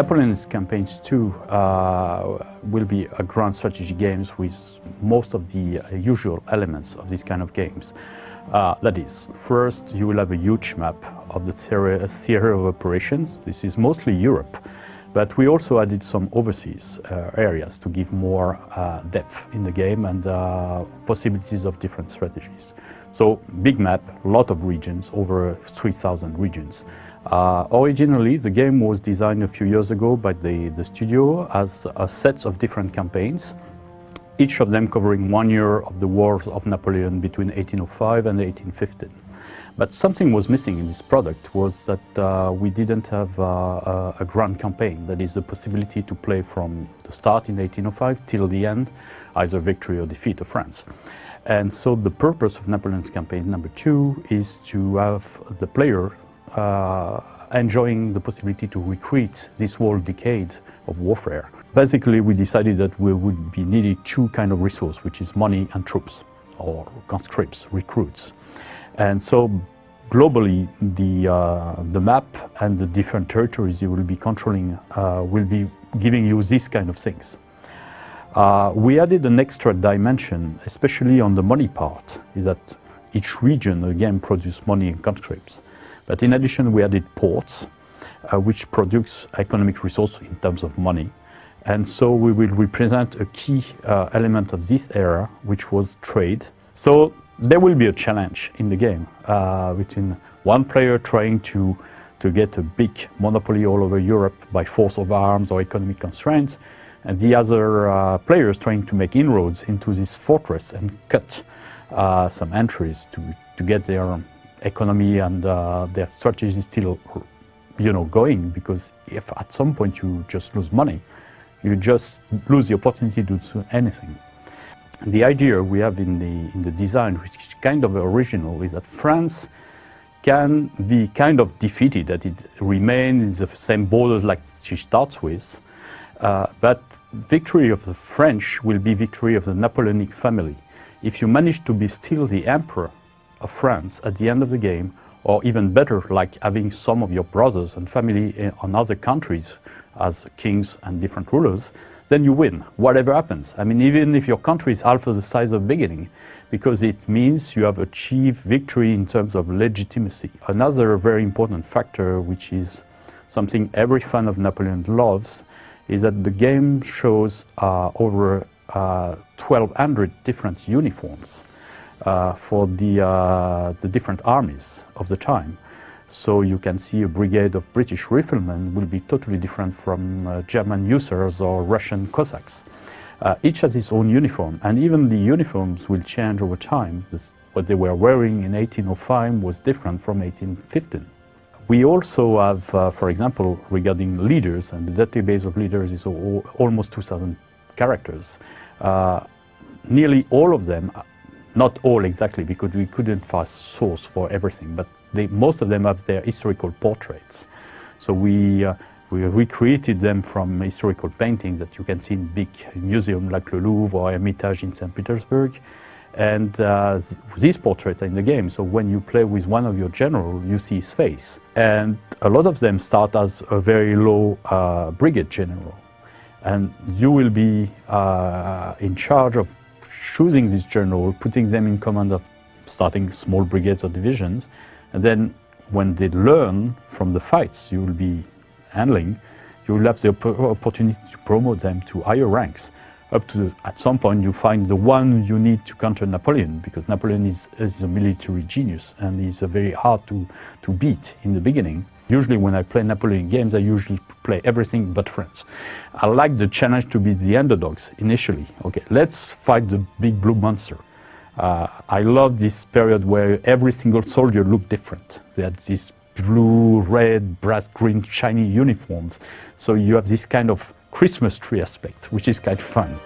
Napoleon's campaigns too will be a grand strategy games with most of the usual elements of these kind of games. That is, first you will have a huge map of the theater of operations. This is mostly Europe, but we also added some overseas areas to give more depth in the game and possibilities of different strategies. So, big map, a lot of regions, over 3,000 regions. Originally, the game was designed a few years ago by the studio as a set of different campaigns, each of them covering 1 year of the wars of Napoleon between 1805 and 1815. But something was missing in this product was that we didn't have a grand campaign, that is the possibility to play from the start in 1805 till the end, either victory or defeat of France. And so the purpose of Napoleon's campaign number 2 is to have the player enjoying the possibility to recreate this whole decade of warfare. Basically, we decided that we would be needing 2 kinds of resources, which is money and troops, or conscripts, recruits. And so globally, the map and the different territories you will be controlling will be giving you these kind of things. We added an extra dimension, especially on the money part, is that each region again produces money and conscripts. But in addition, we added ports, which produce economic resources in terms of money. And so we will represent a key element of this era, which was trade. So there will be a challenge in the game between one player trying to get a big monopoly all over Europe by force of arms or economic constraints, and the other players trying to make inroads into this fortress and cut some entries to get their economy and their strategy still, going. Because if at some point you just lose money, you just lose the opportunity to do anything. The idea we have in the design, which is kind of original, is that France can be kind of defeated, that it remains in the same borders like she starts with, but victory of the French will be victory of the Napoleonic family. If you manage to be still the emperor of France at the end of the game, or even better, like having some of your brothers and family on other countries as kings and different rulers, then you win, whatever happens. I mean, even if your country is half of the size of the beginning, because it means you have achieved victory in terms of legitimacy. Another very important factor, which is something every fan of Napoleon loves, is that the game shows over 1,200 different uniforms for the different armies of the time. So you can see a brigade of British riflemen will be totally different from German hussars or Russian Cossacks. Each has its own uniform, and even the uniforms will change over time. What they were wearing in 1805 was different from 1815. We also have, for example, regarding leaders, and the database of leaders is almost 2,000 characters. Nearly all of them, not all exactly, because we couldn't find source for everything, but most of them have their historical portraits. So we recreated them from historical paintings that you can see in big museums like the Louvre or Hermitage in St. Petersburg. And these portraits are in the game, so when you play with one of your generals, you see his face. And a lot of them start as a very low brigade general. And you will be in charge of choosing this general, putting them in command of starting small brigades or divisions, and then when they learn from the fights you will be handling, you will have the opportunity to promote them to higher ranks. Up to, at some point, you find the one you need to counter Napoleon, because Napoleon is a military genius and he's very hard to beat in the beginning. Usually when I play Napoleon games, I usually play everything but France. I like the challenge to be the underdogs initially. Okay, let's fight the big blue monster. I love this period where every single soldier looked different. They had these blue, red, brass, green, shiny uniforms. So you have this kind of Christmas tree aspect, which is kind of fun.